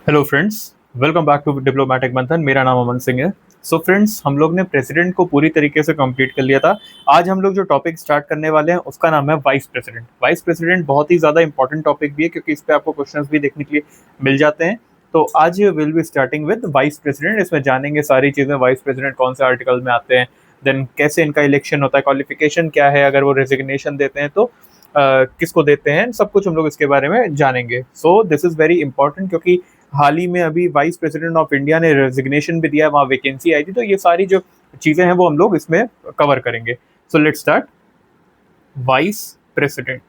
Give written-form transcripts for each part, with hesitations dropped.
Hello friends, welcome back to diplomatic Manthan. मेरा नाम अमन सिंह है। सो फ्रेंड्स, हम लोग ने प्रेसिडेंट को पूरी तरीके से कंप्लीट कर लिया था। आज हम लोग जो टॉपिक स्टार्ट करने वाले हैं उसका नाम है वाइस प्रेसिडेंट। वाइस प्रेसिडेंट बहुत ही ज़्यादा इंपॉर्टेंट टॉपिक भी है क्योंकि इस पे आपको क्वेश्चंस भी देखने के लिए मिल जाते हैं। तो आज will be starting with vice president. इसमें जानेंगे सारी चीज़ें, वाइस प्रेसिडेंट कौन से आर्टिकल में आते हैं, देन कैसे इनका इलेक्शन होता है, क्वालिफिकेशन क्या है, अगर वो रेजिग्नेशन देते हैं तो किसको देते हैं, सब कुछ हम लोग इसके बारे में जानेंगे। So this is very important क्योंकि हाल ही में अभी वाइस प्रेसिडेंट ऑफ इंडिया ने रेजिग्नेशन भी दिया है, वहाँ वैकेंसी आई थी। तो ये सारी जो चीज़ें हैं वो हम लोग इसमें कवर करेंगे। So let's start. Vice president,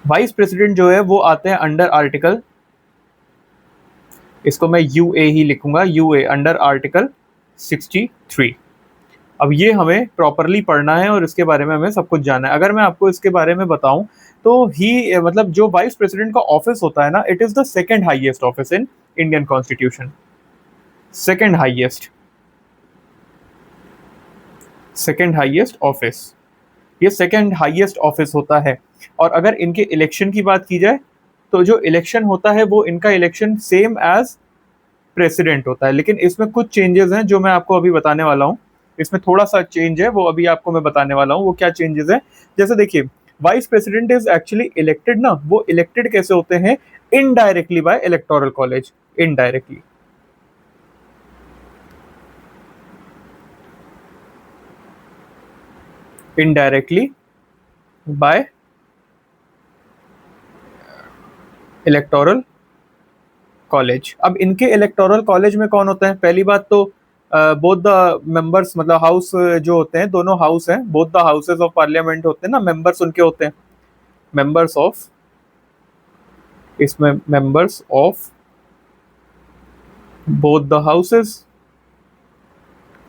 vice president जो है वो आते हैं अंडर आर्टिकल, इसको मैं यूए ही लिखूंगा, यूए अंडर आर्टिकल 63। अब ये हमें प्रॉपरली पढ़ना है और इसके बारे में हमें सब कुछ जानना है। अगर मैं आपको इसके बारे में बताऊं तो ही मतलब जो वाइस प्रेसिडेंट का ऑफिस होता है ना, it is the second highest office in Indian constitution. Second highest, second highest office, ये सेकंड हाईएस्ट ऑफिस होता है। और अगर इनके इलेक्शन की बात की जाए तो जो इलेक्शन होता है वो इनका इलेक्शन सेम एज प्रेसिडेंट होता है, लेकिन इसमें कुछ चेंजेस हैं जो मैं आपको अभी बताने वाला हूँ। इसमें थोड़ा सा चेंज है, वो अभी आपको मैं बताने वाला हूँ वो क्या चेंजेस है। जैसे देखिए, vice president is actually elected ना, वो इलेक्टेड कैसे होते हैं? Indirectly bye electoral college. Indirectly, indirectly bye electoral college. अब इनके इलेक्टोरल कॉलेज में कौन होता है? पहली बात तो बोथ द मेंबर्स, मतलब हाउस जो होते हैं, दोनों हाउस हैं, both the houses of parliament होते हैं ना, मेंबर्स उनके होते हैं। मेंबर्स ऑफ, इसमें members of both the houses,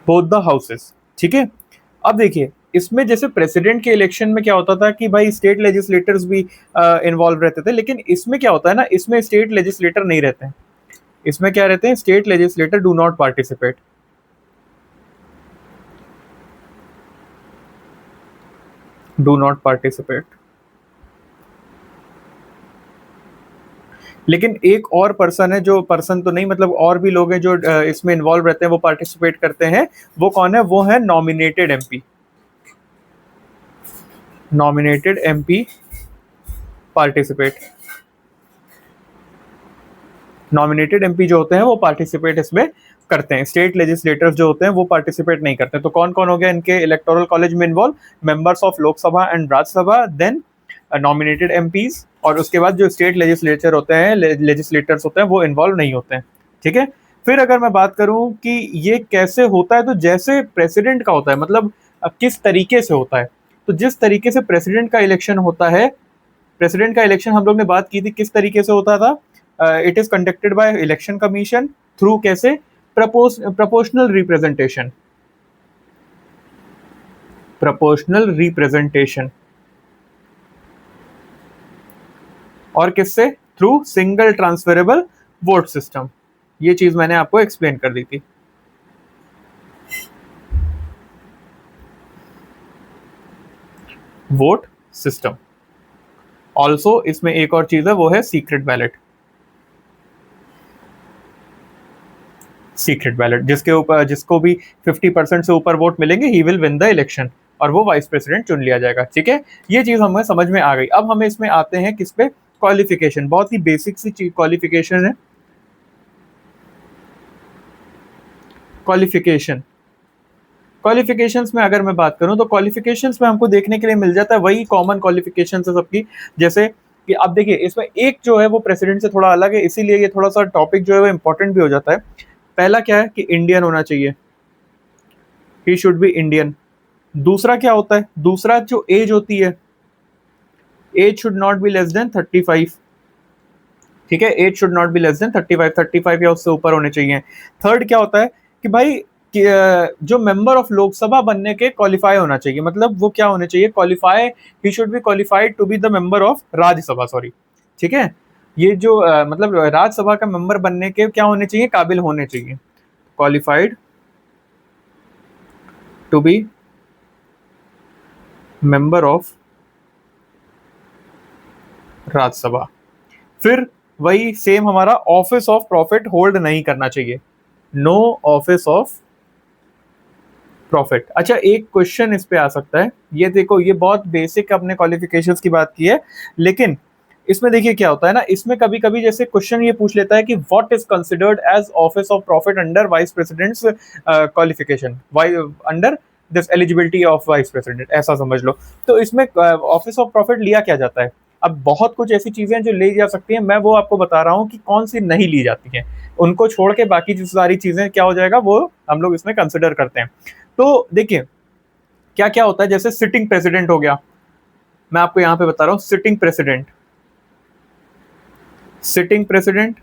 both the houses, ठीक है। अब देखिए, इसमें जैसे प्रेसिडेंट के इलेक्शन में क्या होता था कि भाई स्टेट लेजिस्लेटर्स भी इन्वॉल्व रहते थे, लेकिन इसमें क्या होता है ना, इसमें स्टेट लेजिस्लेटर नहीं रहते हैं। इसमें क्या रहते हैं? State legislator do not participate, do not participate. लेकिन एक और पर्सन है, जो पर्सन तो नहीं मतलब और भी लोग हैं जो इसमें इन्वॉल्व रहते हैं, वो पार्टिसिपेट करते हैं। वो कौन है? वो है nominated MP. Nominated MP participate, nominated MP जो होते हैं वो पार्टिसिपेट इसमें करते हैं। स्टेट लेजिस्लेटर्स जो होते हैं वो पार्टिसिपेट नहीं करते। तो कौन कौन हो गया इनके इलेक्टोरल कॉलेज में involve? Members of Lok Sabha and Rajya Sabha, then nominated MPs, और उसके बाद जो स्टेट लेजिस्लेचर होते हैं, लेजिस्लेटर्स होते हैं, वो इन्वॉल्व नहीं होते हैं, ठीक है। फिर अगर मैं बात करूं कि ये कैसे होता है, तो जैसे प्रेसिडेंट का होता है, मतलब किस तरीके से होता है, तो जिस तरीके से प्रेसिडेंट का इलेक्शन होता है, प्रेसिडेंट का इलेक्शन हम लोग ने बात की थी किस तरीके से होता था। It is conducted by election commission through कैसे? Proportional representation, proportional representation. और किससे? Through single transferable vote system. ये चीज मैंने आपको एक्सप्लेन कर दी थी। Vote system. ऑल्सो इसमें एक और चीज है, वो है सीक्रेट बैलेट। सीक्रेट बैलेट, जिसके ऊपर जिसको भी 50% से ऊपर वोट मिलेंगे, he will win the election, और वो वाइस प्रेसिडेंट चुन लिया जाएगा, ठीक है। ये चीज हमें समझ में आ गई। अब हमें इसमें आते हैं किस पे? क्वालिफिकेशन। बहुत ही बेसिक सी चीज क्वालिफिकेशन है। क्वालिफिकेशन, क्वालिफिकेशंस में अगर मैं बात करूं तो क्वालिफिकेशंस में हमको देखने के लिए मिल जाता है वही कॉमन क्वालिफिकेशंस है सबकी। जैसे कि अब देखिए, इसमें एक जो है वो प्रेसिडेंट से थोड़ा अलग है, इसीलिए ये थोड़ा सा टॉपिक जो है वो इंपॉर्टेंट भी हो जाता है। पहला क्या है कि इंडियन होना चाहिए, ही शुड बी इंडियन। दूसरा क्या होता है? दूसरा जो एज होती है, age should not be less than 35, ठीक है। Age should not be less than 35, 35 या उससे ऊपर होने चाहिए। थर्ड क्या होता है कि भाई जो मेंबर ऑफ लोकसभा बनने के क्वालिफाई होना चाहिए, मतलब वो क्या होने चाहिए? क्वालिफाई, ही should be qualified to be the member of Rajya Sabha, sorry, ठीक है। ये जो मतलब राज्यसभा का मेंबर बनने के क्या होने चाहिए? काबिल होने चाहिए, qualified to be member of Rajya Sabha. फिर वही सेम हमारा ऑफिस ऑफ प्रॉफिट होल्ड नहीं करना चाहिए, नो ऑफिस ऑफ प्रॉफिट। अच्छा, एक क्वेश्चन इस पे आ सकता है, ये देखो ये बहुत बेसिक अपने क्वालिफिकेशंस की बात की है, लेकिन इसमें देखिए क्या होता है ना, इसमें कभी कभी जैसे क्वेश्चन ये पूछ लेता है कि what is considered as office of profit under vice president's qualification, under this eligibility of vice president, ऐसा समझ लो। तो इसमें ऑफिस ऑफ प्रॉफिट लिया क्या जाता है? अब बहुत कुछ ऐसी चीजें जो ली जा सकती हैं, मैं वो आपको बता रहा हूँ कि कौन सी नहीं ली जाती हैं, उनको छोड़ के बाकी जो सारी चीजें क्या हो जाएगा वो हम लोग इसमें कंसिडर करते हैं। तो देखिए क्या क्या होता है, जैसे सिटिंग प्रेसिडेंट हो गया, मैं आपको यहां पे बता रहा हूं, सिटिंग प्रेसिडेंट, सिटिंग प्रेसिडेंट,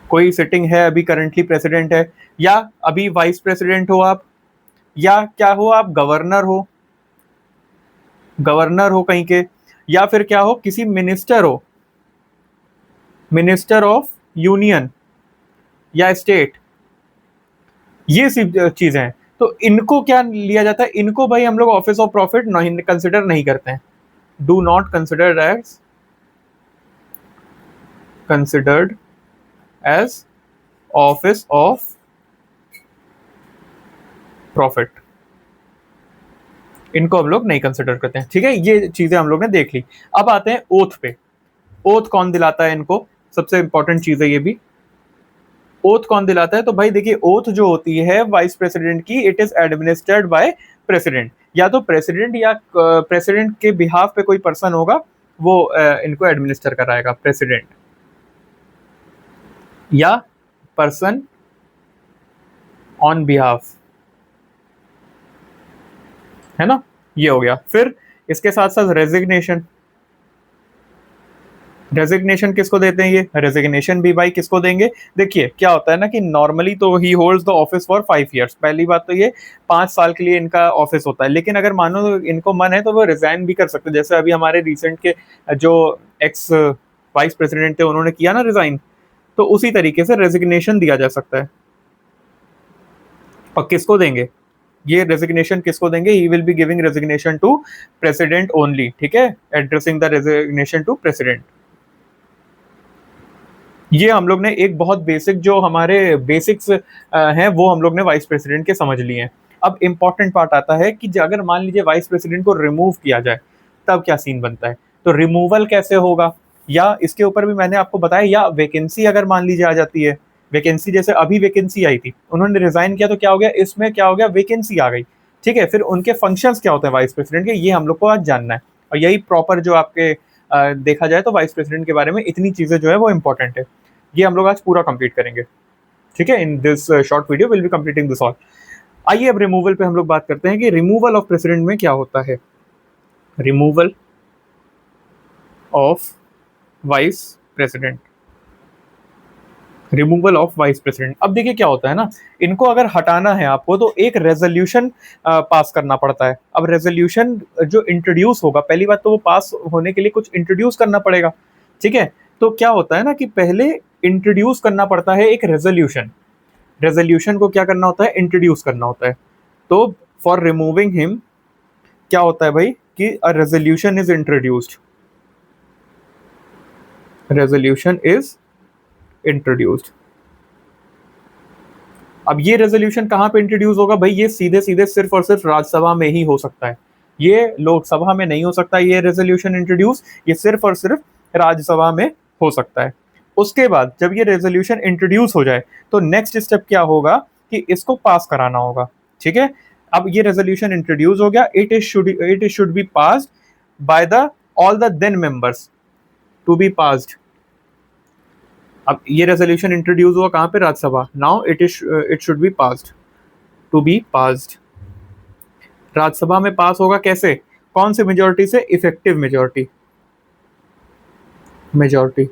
कोई सिटिंग है अभी करंटली प्रेसिडेंट है, या अभी वाइस प्रेसिडेंट हो आप, या क्या हो आप गवर्नर हो, गवर्नर हो कहीं के, या फिर क्या हो किसी मिनिस्टर हो, मिनिस्टर ऑफ यूनियन या स्टेट, ये सब चीजें हैं। तो इनको क्या लिया जाता है, इनको भाई हम लोग ऑफिस ऑफ प्रॉफिट नहीं कंसिडर नहीं करते हैं, do not consider as, considered as office of profit, इनको हम लोग नहीं कंसिडर करते हैं। ठीक है, ये चीजें हम लोग ने देख ली। अब आते हैं ओथ पे, ओथ कौन दिलाता है इनको, सबसे इंपॉर्टेंट चीज है ये भी, ओथ कौन दिलाता है? तो भाई देखिए ओथ जो होती है वाइस प्रेसिडेंट की, it is administered by president, या तो प्रेसिडेंट या प्रेसिडेंट के बिहाफ पे कोई पर्सन होगा वो इनको एडमिनिस्टर कराएगा, प्रेसिडेंट या पर्सन ऑन बिहाफ, है ना, ये हो गया। फिर इसके साथ साथ रेजिग्नेशन, रेजिग्नेशन किसको देते हैं? ये रेजिग्नेशन भी भाई किसको देंगे? देखिए क्या होता है ना कि नॉर्मली तो ही holds the office for 5 years, पहली बात तो ये 5 साल के लिए इनका ऑफिस होता है, लेकिन अगर मानो इनको मन है तो वो रिजाइन भी कर सकते हैं, जैसे अभी हमारे रिसेंट के जो एक्स वाइस प्रेसिडेंट थे उन्होंने किया ना रिजाइन, तो उसी तरीके से रेजिग्नेशन दिया जा सकता है। और किसको देंगे ये रेजिग्नेशन, किसको देंगे? He will be giving resignation to president only, ठीक है, addressing the resignation to president. ये हम लोग ने एक बहुत बेसिक जो हमारे बेसिक्स हैं वो हम लोग ने वाइस प्रेसिडेंट के समझ लिए हैं। अब इंपॉर्टेंट पार्ट आता है कि अगर मान लीजिए वाइस प्रेसिडेंट को रिमूव किया जाए तब क्या सीन बनता है, तो रिमूवल कैसे होगा, या इसके ऊपर भी मैंने आपको बताया, या वैकेंसी अगर मान लीजिए आ जाती है, वैकेंसी जैसे अभी वैकेंसी आई थी, उन्होंने रिजाइन किया तो क्या हो गया, इसमें क्या हो गया, वैकेंसी आ गई। ठीक है, फिर उनके फंक्शंस क्या होते हैं वाइस प्रेसिडेंट के, ये हम लोग को आज जानना है, और यही प्रॉपर जो आपके देखा जाए तो वाइस प्रेसिडेंट के बारे में इतनी चीजें जो है वो इंपॉर्टेंट है, ये हम लोग आज पूरा कंप्लीट करेंगे। ठीक है, in this short video will be completing this all. आइए अब रिमूवल पे हम लोग बात करते हैं कि रिमूवल ऑफ प्रेसिडेंट में क्या होता है। Removal of vice president, removal of vice president. अब देखिए क्या होता है ना, इनको अगर हटाना है आपको तो एक रेजोल्यूशन पास करना पड़ता है। अब रेजोल्यूशन जो इंट्रोड्यूस होगा, पहली बात तो वो पास होने के लिए कुछ इंट्रोड्यूस करना पड़ेगा। ठीक है, तो क्या होता है ना कि पहले इंट्रोड्यूस करना पड़ता है एक रेजोल्यूशन, रेजोल्यूशन को क्या करना होता है, इंट्रोड्यूस करना होता है। तो फॉर रिमूविंग हिम क्या होता है भाई कि a resolution is introduced, resolution is introduced. अब ये रेजोल्यूशन कहाँ पे इंट्रोड्यूस होगा भाई, ये सीधे सीधे सिर्फ और सिर्फ राज्यसभा में ही हो सकता है, ये लोकसभा में नहीं हो सकता। ये रेजोल्यूशन इंट्रोड्यूस ये सिर्फ और सिर्फ राज्यसभा में हो सकता है। उसके बाद जब ये रेजोल्यूशन इंट्रोड्यूस हो जाए तो नेक्स्ट स्टेप क्या होगा कि इसको पास कराना होगा। ठीक है, अब ये रेजोल्यूशन इंट्रोड्यूस हो गया, it should be passed by the all the then members to be passed. अब ये रेजोल्यूशन इंट्रोड्यूस हुआ कहाँ पे, Rajya Sabha, now it should be passed, to be passed. Rajya Sabha में पास होगा कैसे, कौन सी मेजोरिटी से, इफेक्टिव मेजोरिटी, मेजोरिटी।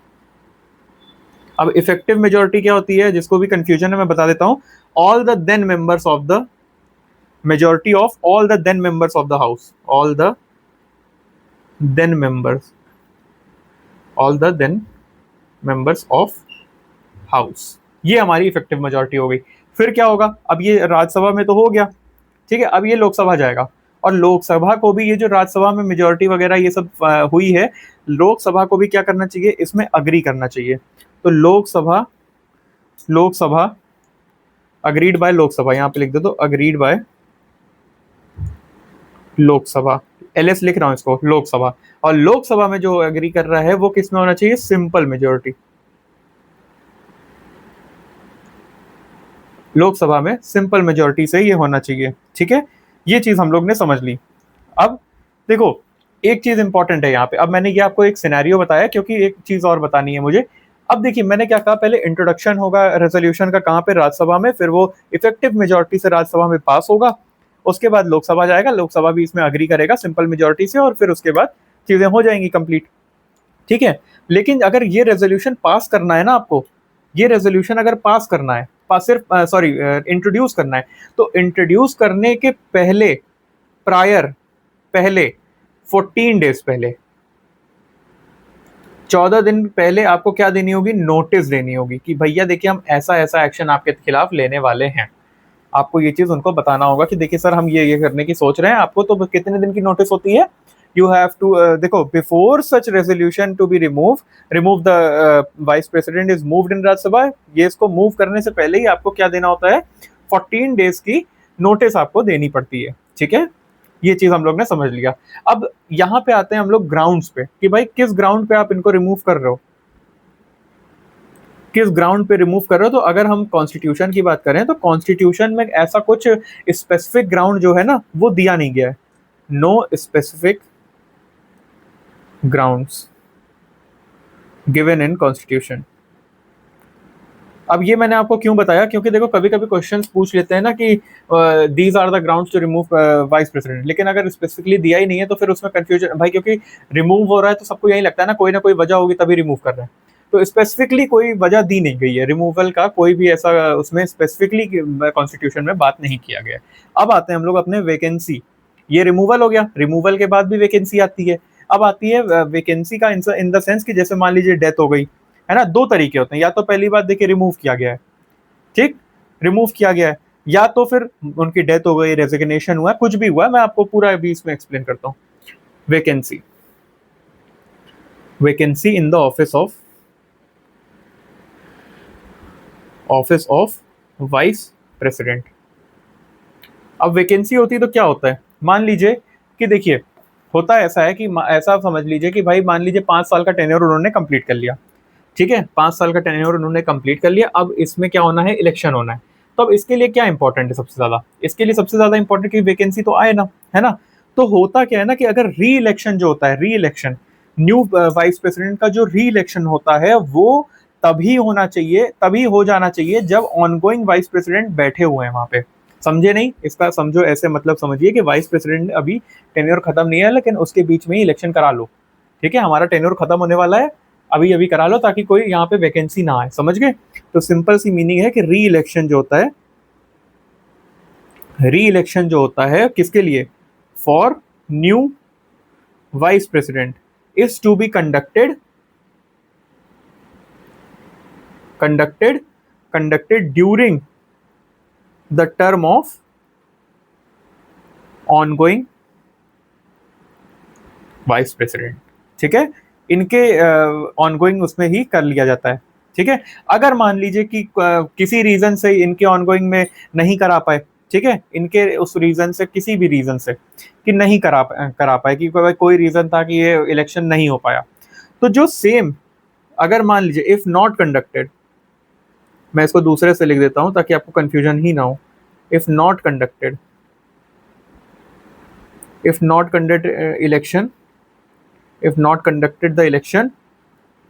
अब इफेक्टिव मेजोरिटी क्या होती है, जिसको भी कंफ्यूजन है मैं बता देता हूं, all the then members of the majority of all the then members of the house, all the then members, all the then members of house, ये हमारी इफेक्टिव मेजोरिटी हो गई। फिर क्या होगा, अब ये राज्यसभा में तो हो गया, ठीक है, अब ये लोकसभा जाएगा, और लोकसभा को भी, ये जो राज्यसभा में मेजोरिटी वगैरह ये सब हुई है, लोकसभा को भी क्या करना चाहिए, इसमें अग्री करना चाहिए। तो लोकसभा, लोकसभा अग्रीड बाय लोकसभा, यहाँ पे लिख दो तो अग्रीड बाय लोकसभा, एलएस लिख रहा हूँ इसको, लोकसभा। और लोकसभा में जो एग्री कर रहा है वो किस में होना चाहिए, सिंपल मेजोरिटी। लोकसभा में सिंपल मेजोरिटी से ये होना चाहिए, ठीक है। ये चीज हम लोग ने समझ ली। अब देखो एक चीज इंपॉर्टेंट है यहाँ पे, अब मैंने ये आपको एक सिनेरियो बताया क्योंकि एक चीज और बतानी है मुझे। अब देखिए मैंने क्या कहा, पहले इंट्रोडक्शन होगा रेजोल्यूशन का, कहाँ पे, राज्यसभा में, फिर वो इफेक्टिव मेजोरिटी से राज्यसभा में पास होगा, उसके बाद लोकसभा जाएगा, लोकसभा भी इसमें अग्री करेगा सिंपल मेजोरिटी से, और फिर उसके बाद चीजें हो जाएंगी कंप्लीट, ठीक है। लेकिन अगर ये रेजोल्यूशन पास करना है ना आपको, ये रेजोल्यूशन अगर पास करना है, पास सिर्फ सॉरी इंट्रोड्यूस करना है, तो इंट्रोड्यूस करने के पहले, प्रायर, पहले 14 डेज पहले, 14 दिन पहले आपको क्या देनी होगी, नोटिस देनी होगी कि भैया देखिए हम ऐसा ऐसा एक्शन आपके खिलाफ लेने वाले हैं। आपको ये चीज उनको बताना होगा कि देखिए सर हम ये करने की सोच रहे हैं, आपको तो कितने दिन की नोटिस होती है, यू हैव टू देखो, before such resolution to be remove the vice president is moved in Rajya Sabha, ये इसको मूव करने से पहले ही आपको क्या देना होता है, 14 डेज की नोटिस आपको देनी पड़ती है, ठीक है। ये चीज हम लोग ने समझ लिया। अब यहाँ पे आते हैं हम लोग ग्राउंड्स पे कि भाई किस ग्राउंड पे आप इनको रिमूव कर रहे हो, किस ग्राउंड पे रिमूव कर रहे हो। तो अगर हम कॉन्स्टिट्यूशन की बात करें तो कॉन्स्टिट्यूशन में ऐसा कुछ स्पेसिफिक ग्राउंड जो है ना वो दिया नहीं गया है, no specific grounds given in constitution. अब ये मैंने आपको क्यों बताया, क्योंकि देखो कभी कभी क्वेश्चंस पूछ लेते हैं ना कि these are the grounds to remove vice president, लेकिन अगर स्पेसिफिकली दिया ही नहीं है तो फिर उसमें कंफ्यूजन भाई, क्योंकि रिमूव हो रहा है तो सबको यही लगता है ना कोई वजह होगी तभी रिमूव कर रहे हैं। तो स्पेसिफिकली कोई वजह दी नहीं गई है रिमूवल का, कोई भी ऐसा उसमें स्पेसिफिकली कॉन्स्टिट्यूशन में बात नहीं किया गया। अब आते हैं हम लोग अपने वैकेंसी, ये रिमूवल हो गया, रिमूवल के बाद भी वैकेंसी आती है। अब आती है वैकेंसी का इन द सेंस कि जैसे मान लीजिए डेथ हो गई है ना, दो तरीके होते हैं, या तो पहली बात देखिए रिमूव किया गया है, ठीक, रिमूव किया गया है, या तो फिर उनकी डेथ हो गई, रेजिग्नेशन हुआ, कुछ भी हुआ, मैं आपको पूरा अभी इसमें एक्सप्लेन करता हूँ। Vacancy, vacancy in the office of vice president. अब वैकेंसी होती है तो क्या होता है, मान लीजिए कि देखिए होता ऐसा है कि ऐसा समझ लीजिए कि भाई मान लीजिए 5 साल का टेन्योर उन्होंने कंप्लीट कर लिया, ठीक है, 5 साल का टेन्योर उन्होंने कंप्लीट कर लिया। अब इसमें क्या होना है, इलेक्शन होना है। तो अब इसके लिए क्या इंपॉर्टेंट है सबसे ज्यादा, इसके लिए सबसे ज्यादा इंपॉर्टेंट कि वैकेंसी तो आए ना, है ना। तो होता क्या है ना कि अगर री इलेक्शन जो होता है, री इलेक्शन, न्यू वाइस प्रेसिडेंट का जो री इलेक्शन होता है वो तभी होना चाहिए, तभी हो जाना चाहिए जब ऑनगोइंग वाइस प्रेसिडेंट बैठे हुए हैं वहां पे। समझे नहीं, इसका समझो ऐसे मतलब समझिए कि वाइस प्रेसिडेंट अभी टेन्योर खत्म नहीं है लेकिन उसके बीच में ही इलेक्शन करा लो, ठीक है, हमारा टेन्योर खत्म होने वाला है, अभी अभी करा लो ताकि कोई यहाँ पे वैकेंसी ना आए, समझ गए। तो सिंपल सी मीनिंग है कि री इलेक्शन जो होता है, री इलेक्शन जो होता है किसके लिए, for new vice president is to be conducted conducted during the term of ongoing vice president, ठीक है, इनके ऑनगोइंग उसमें ही कर लिया जाता है, ठीक है। अगर मान लीजिए कि किसी रीजन से इनके ऑनगोइंग में नहीं करा पाए, ठीक है, इनके उस रीजन से, किसी भी रीजन से कि नहीं करा पाए कि कोई रीजन था कि ये इलेक्शन नहीं हो पाया, तो जो सेम, अगर मान लीजिए इफ नॉट कंडक्टेड, मैं इसको दूसरे से लिख देता हूं ताकि आपको कंफ्यूजन ही ना हो, if not conducted, if not conducted election, if not conducted the election,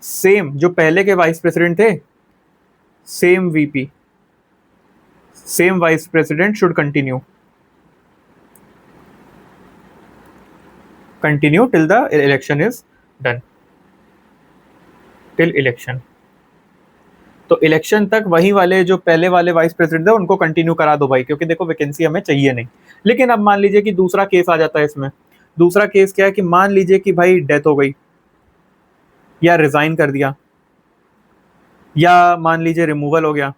same जो पहले के वाइस प्रेसिडेंट थे, same VP, same vice president should continue till the election is done, till election. तो इलेक्शन तक वही वाले जो पहले वाले वाइस प्रेसिडेंट थे उनको कंटिन्यू करा दो भाई, क्योंकि देखो वैकेंसी हमें चाहिए नहीं। लेकिन अब मान लीजिए कि दूसरा केस आ जाता है इसमें, दूसरा केस क्या है कि मान लीजिए कि भाई डेथ हो गई, या रिजाइन कर दिया, या मान लीजिए रिमूवल हो गया।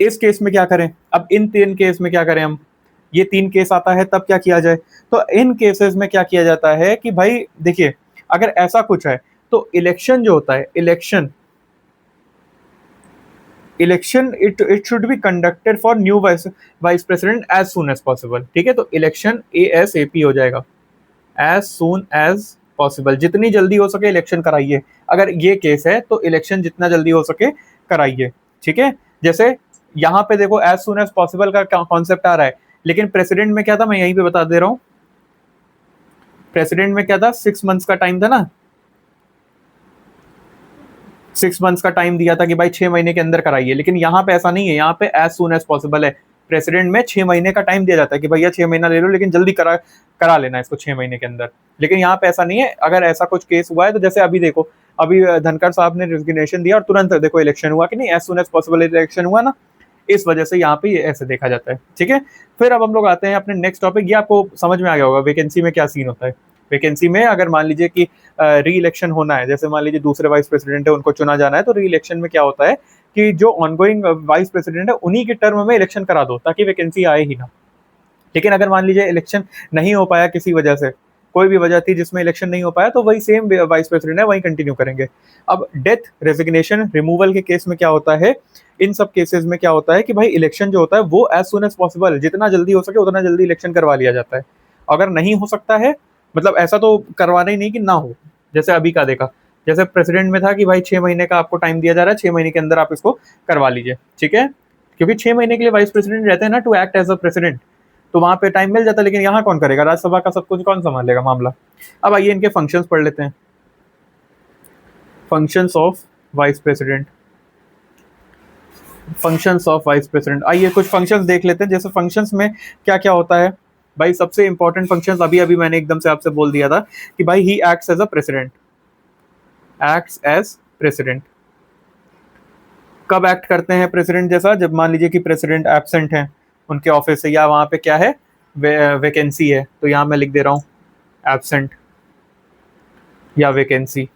इस केस में क्या करें, अब इन 3 केस में क्या करें हम, ये 3 केस आता है तब क्या किया जाए। तो इन केसेस में क्या किया जाता है कि भाई देखिए, अगर ऐसा कुछ है तो इलेक्शन जो होता है, election it should be conducted for new vice president as soon as possible. ठीक है, तो इलेक्शन ASAP हो जाएगा, एज सून एज पॉसिबल, जितनी जल्दी हो सके इलेक्शन कराइए। अगर ये केस है तो इलेक्शन जितना जल्दी हो सके कराइए। ठीक है, जैसे यहाँ पे देखो एज सून एज पॉसिबल का कॉन्सेप्ट आ रहा है, लेकिन प्रेसिडेंट में क्या था, मैं यहीं पे बता दे रहा हूँ। प्रेसिडेंट में क्या था, 6 मंथ्स का टाइम था ना, 6 मंथ्स का टाइम दिया था कि भाई 6 महीने के अंदर कराइए, लेकिन यहाँ पे ऐसा नहीं है, यहाँ पे एज सून एज पॉसिबल है। प्रेसिडेंट में 6 महीने का टाइम दिया जाता है कि भैया 6 महीना ले लो, लेकिन जल्दी करा लेना इसको 6 महीने के अंदर। लेकिन यहाँ पे ऐसा नहीं है। अगर ऐसा कुछ केस हुआ है तो जैसे अभी देखो, अभी धनखड़ साहब ने रिजिग्नेशन दिया और तुरंत देखो इलेक्शन हुआ कि नहीं, as soon as possible election हुआ ना, इस वजह से यहाँ पे ये ऐसे देखा जाता है। ठीक है, फिर अब हम लोग आते हैं अपने नेक्स्ट टॉपिक। ये आपको समझ में आ गया होगा वैकेंसी में क्या सीन होता है। वैकेंसी में अगर मान लीजिए कि री इलेक्शन होना है, जैसे मान लीजिए दूसरे वाइस प्रेसिडेंट है उनको चुना जाना है, तो री इलेक्शन में क्या होता है कि जो ऑनगोइंग वाइस प्रेसिडेंट है उन्हीं के टर्म में इलेक्शन करा दो ताकि वैकेंसी आए ही ना। लेकिन अगर मान लीजिए इलेक्शन नहीं हो पाया किसी वजह से, कोई भी वजह थी जिसमें इलेक्शन नहीं हो पाया, तो वही सेम वाइस प्रेसिडेंट है वही कंटिन्यू करेंगे। अब डेथ, रेजिग्नेशन, रिमूवल के केस में क्या होता है, इन सब केसेस में क्या होता है कि भाई इलेक्शन जो होता है वो एज सुन एज पॉसिबल, जितना जल्दी हो सके उतना जल्दी इलेक्शन करवा लिया जाता है। अगर नहीं हो सकता है, मतलब ऐसा तो करवाना ही नहीं कि ना हो। जैसे अभी का देखा, जैसे प्रेसिडेंट में था कि भाई 6 महीने का आपको टाइम दिया जा रहा है, 6 महीने के अंदर आप इसको करवा लीजिए। ठीक है, क्योंकि 6 महीने के लिए वाइस प्रेसिडेंट रहते हैं ना to act as a president, तो वहां पे टाइम मिल जाता है। लेकिन यहाँ कौन करेगा, राज्यसभा का सब कुछ कौन संभालेगा मामला। अब आइए इनके फंक्शंस पढ़ लेते हैं। Functions of vice president, functions of vice president, आइए कुछ फंक्शंस देख लेते हैं। जैसे फंक्शंस में क्या क्या होता है भाई, सबसे इंपॉर्टेंट फंक्शंस अभी अभी मैंने एकदम से आपसे बोल दिया था कि भाई ही acts as a president, acts as president. कब एक्ट करते हैं प्रेसिडेंट जैसा, जब मान लीजिए कि प्रेसिडेंट एब्सेंट है उनके ऑफिस से, या वहां पे क्या है वैकेंसी है, तो यहाँ मैं लिख दे रहा हूँ एब्सेंट या वैकेंसी।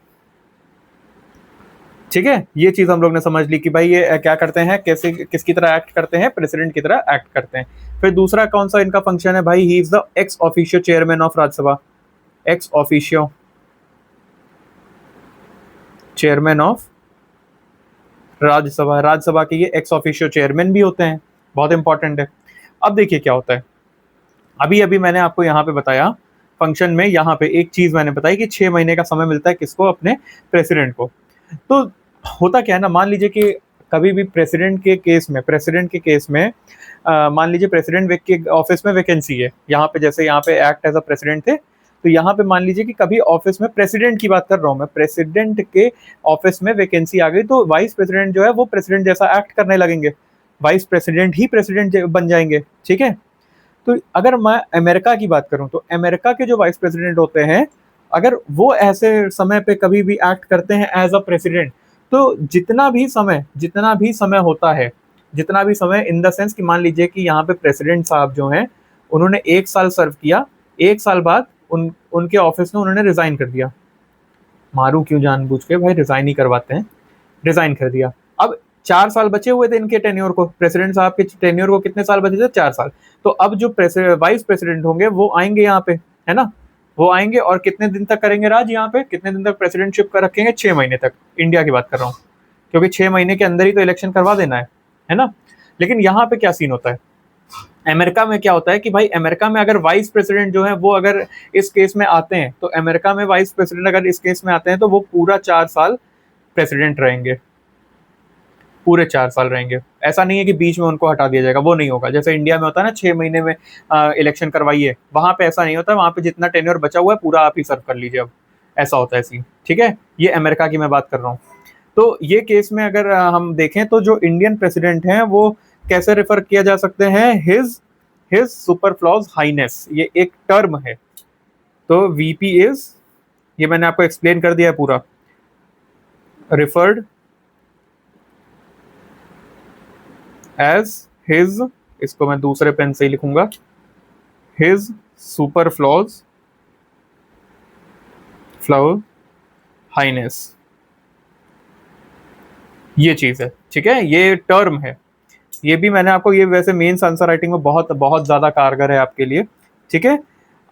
ठीक है, ये चीज हम लोग ने समझ ली कि भाई ये क्या करते हैं, कैसे किसकी तरह एक्ट करते हैं, प्रेसिडेंट की तरह एक्ट करते हैं। फिर दूसरा कौन सा इनका फंक्शन है भाई, he is the ex officio chairman of Rajya Sabha, ex officio chairman of Rajya Sabha. Rajya Sabha के ये एक्स ऑफिशियो चेयरमैन भी होते हैं, बहुत इंपॉर्टेंट है। अब देखिए क्या होता है, अभी अभी मैंने आपको यहाँ पे बताया फंक्शन में, यहाँ पे एक चीज मैंने बताई कि 6 महीने का समय मिलता है किसको, अपने प्रेसिडेंट को। तो होता क्या है ना, मान लीजिए कि कभी भी प्रेसिडेंट के केस में मान लीजिए प्रेसिडेंट के ऑफिस में वैकेंसी है, यहाँ पे जैसे यहाँ पे एक्ट एज अ प्रेसिडेंट थे, तो यहाँ पे मान लीजिए कि कभी ऑफिस में, प्रेसिडेंट की बात कर रहा हूँ मैं, प्रेसिडेंट के ऑफिस में वैकेंसी आ गई, तो वाइस प्रेसिडेंट जो है वो प्रेसिडेंट जैसा एक्ट करने लगेंगे, वाइस प्रेसिडेंट ही प्रेसिडेंट बन जाएंगे। ठीक है, तो अगर मैं अमेरिका की बात करूं तो अमेरिका के जो वाइस प्रेसिडेंट होते हैं, अगर वो ऐसे समय पे कभी भी एक्ट करते हैं एज अ प्रेसिडेंट, तो जितना भी समय होता है, जितना भी समय इन द सेंस कि मान लीजिए कि यहाँ पे प्रेसिडेंट साहब जो हैं उन्होंने 1 साल सर्व किया, 1 साल बाद उनके ऑफिस में उन्होंने रिजाइन कर दिया। मारू क्यों जानबूझ के भाई, रिजाइन ही करवाते हैं, रिजाइन कर दिया। अब 4 साल बचे हुए थे इनके टेन्योर को, प्रेसिडेंट साहब के टेन्योर को कितने साल बचे थे, 4 साल। तो अब जो वाइस प्रेसिडेंट होंगे वो आएंगे यहाँ पे, है ना, वो आएंगे और कितने दिन तक करेंगे राज, यहाँ पे कितने दिन तक प्रेसिडेंटशिप कर रखेंगे, 6 महीने तक, इंडिया की बात कर रहा हूँ, क्योंकि 6 महीने के अंदर ही तो इलेक्शन करवा देना है ना। लेकिन यहाँ पे क्या सीन होता है, अमेरिका में क्या होता है कि भाई अमेरिका में अगर वाइस प्रेसिडेंट जो है वो अगर इस केस में आते हैं, तो अमेरिका में वाइस प्रेसिडेंट अगर इस केस में आते हैं तो वो पूरा 4 साल प्रेसिडेंट रहेंगे, पूरे 4 साल रहेंगे। ऐसा नहीं है कि बीच में उनको हटा दिया जाएगा, वो नहीं होगा। जैसे इंडिया में होता है ना 6 महीने में इलेक्शन करवाइए, वहां पे ऐसा नहीं होता, वहां पे जितना टेन्योर बचा हुआ है पूरा आप ही सर्व कर लीजिए, अब ऐसा होता है सीन। ठीक है, ये अमेरिका की मैं बात कर रहा हूँ। तो ये केस में अगर हम देखें तो जो इंडियन प्रेसिडेंट हैं वो कैसे रेफर किया जा सकते हैं, हिज हिज सुपरफ्लॉज हाइनेस, ये एक टर्म है। तो वीपी इज, ये मैंने आपको एक्सप्लेन कर दिया है पूरा, रिफर्ड एज हिज, इसको मैं दूसरे पेन से ही लिखूंगा, हिज सुपरफ्लॉज फ्लावर हाइनेस, ये चीज है। ठीक है, ये टर्म है, ये भी मैंने आपको, ये वैसे मेंस आंसर राइटिंग में बहुत बहुत ज़्यादा कारगर है आपके लिए, ठीक है?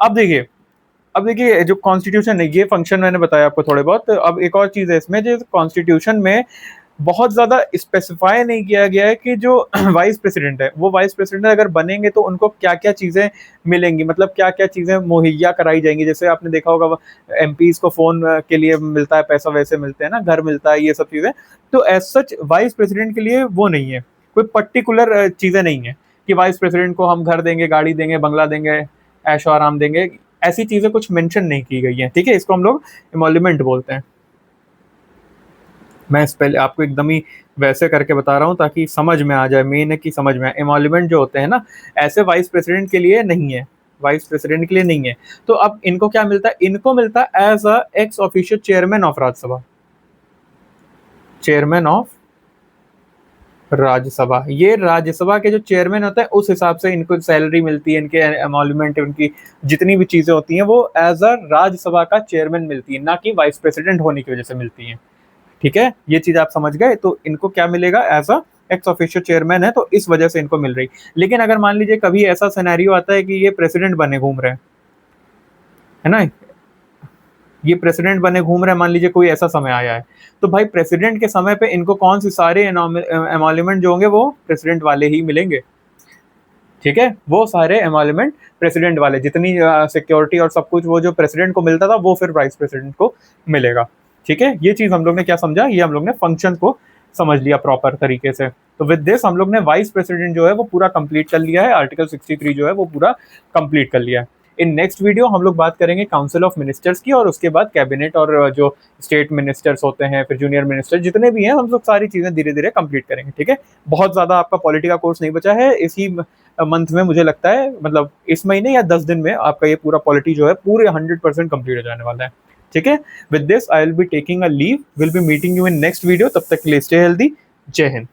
अब देखिए अब देखिए जो कॉन्स्टिट्यूशन है, ये फंक्शन मैंने बताया आपको थोड़े बहुत। अब एक और चीज़ है इसमें, जो कॉन्स्टिट्यूशन में बहुत ज़्यादा स्पेसिफाई नहीं किया गया है कि जो वाइस प्रेसिडेंट है, वो वाइस प्रेसिडेंट अगर बनेंगे तो उनको क्या-क्या चीज़ें मिलेंगी, मतलब क्या-क्या चीज़ें मुहैया कराई जाएँगी। जैसे आपने देखा होगा एमपीज़ को फ़ोन के लिए मिलता है पैसा, वैसे मिलते हैं ना, घर मिलता है, ये सब चीज़ें। तो एज़ सच वाइस प्रेसिडेंट के लिए वो नहीं है, कोई पर्टिकुलर चीज़ें नहीं है कि वाइस प्रेसिडेंट को हम घर देंगे, गाड़ी देंगे, बंगला देंगे, ऐशो-आराम देंगे। ऐसी चीज़ें कुछ मेंशन नहीं की गई हैं, ठीक है? इसको हम लोग एमोल्यूमेंट बोलते हैं। मैं इस पहले आपको एकदम ही वैसे करके बता रहा हूँ ताकि समझ में आ जाए, मेन है कि समझ में आए। एमोल्यूमेंट जो होते हैं ना, ऐसे वाइस प्रेसिडेंट के लिए नहीं है, वाइस प्रेसिडेंट के लिए नहीं है। तो अब इनको क्या मिलता है? इनको मिलता है as a ex officio chairman of Rajya Sabha, chairman of Rajya Sabha. ये राज्यसभा के जो चेयरमैन होते हैं, उस हिसाब से इनको सैलरी मिलती है, इनके एमोल्यूमेंट, उनकी जितनी भी चीज़ें होती हैं, वो एज़ अ राज्यसभा का चेयरमैन मिलती है, ना कि वाइस प्रेसिडेंट होने की वजह से मिलती हैं। ठीक है, ये चीज़ आप समझ गए। तो इनको क्या मिलेगा? As a ex officio chairman है, तो इस वजह से इनको मिल रही। लेकिन अगर मान लीजिए कभी ऐसा सिनेरियो आता है कि ये प्रेसिडेंट बने घूम रहे हैं, है ना? ये प्रेसिडेंट बने घूम रहे हैं, मान लीजिए कोई ऐसा समय आया है, तो भाई प्रेसिडेंट के समय पे इनको कौन से सारे एमोल्यूमेंट जो होंगे वो प्रेसिडेंट वाले ही मिलेंगे, ठीक है? वो सारे एमोल्यूमेंट प्रेसिडेंट वाले, जितनी सिक्योरिटी और सब कुछ वो जो प्रेसिडेंट को मिलता था, वो फिर वाइस प्रेसिडेंट को मिलेगा, ठीक है? ये चीज़ हम लोग ने क्या समझा? ये हम लोग ने फंक्शन को समझ लिया प्रॉपर तरीके से। तो विद दिस हम लोग ने वाइस प्रेसिडेंट जो है वो पूरा कंप्लीट कर लिया है, आर्टिकल 63 जो है वो पूरा कंप्लीट कर लिया है। इन नेक्स्ट वीडियो हम लोग बात करेंगे काउंसिल ऑफ मिनिस्टर्स की, और उसके बाद कैबिनेट और जो स्टेट मिनिस्टर्स होते हैं, फिर जूनियर मिनिस्टर जितने भी हैं, हम लोग सारी चीज़ें धीरे-धीरे कंप्लीट करेंगे, ठीक है? बहुत ज़्यादा आपका पॉलिटी का कोर्स नहीं बचा है। इसी मंथ में मुझे लगता है, मतलब इस महीने या 10 दिन में आपका ये पूरा पॉलिटी जो है पूरे 100% कंप्लीट हो जाने वाला है, ठीक है? With this I will be taking a leave, will be meeting you in next video. तब तक के लिए स्टे हेल्दी। जय हिंद।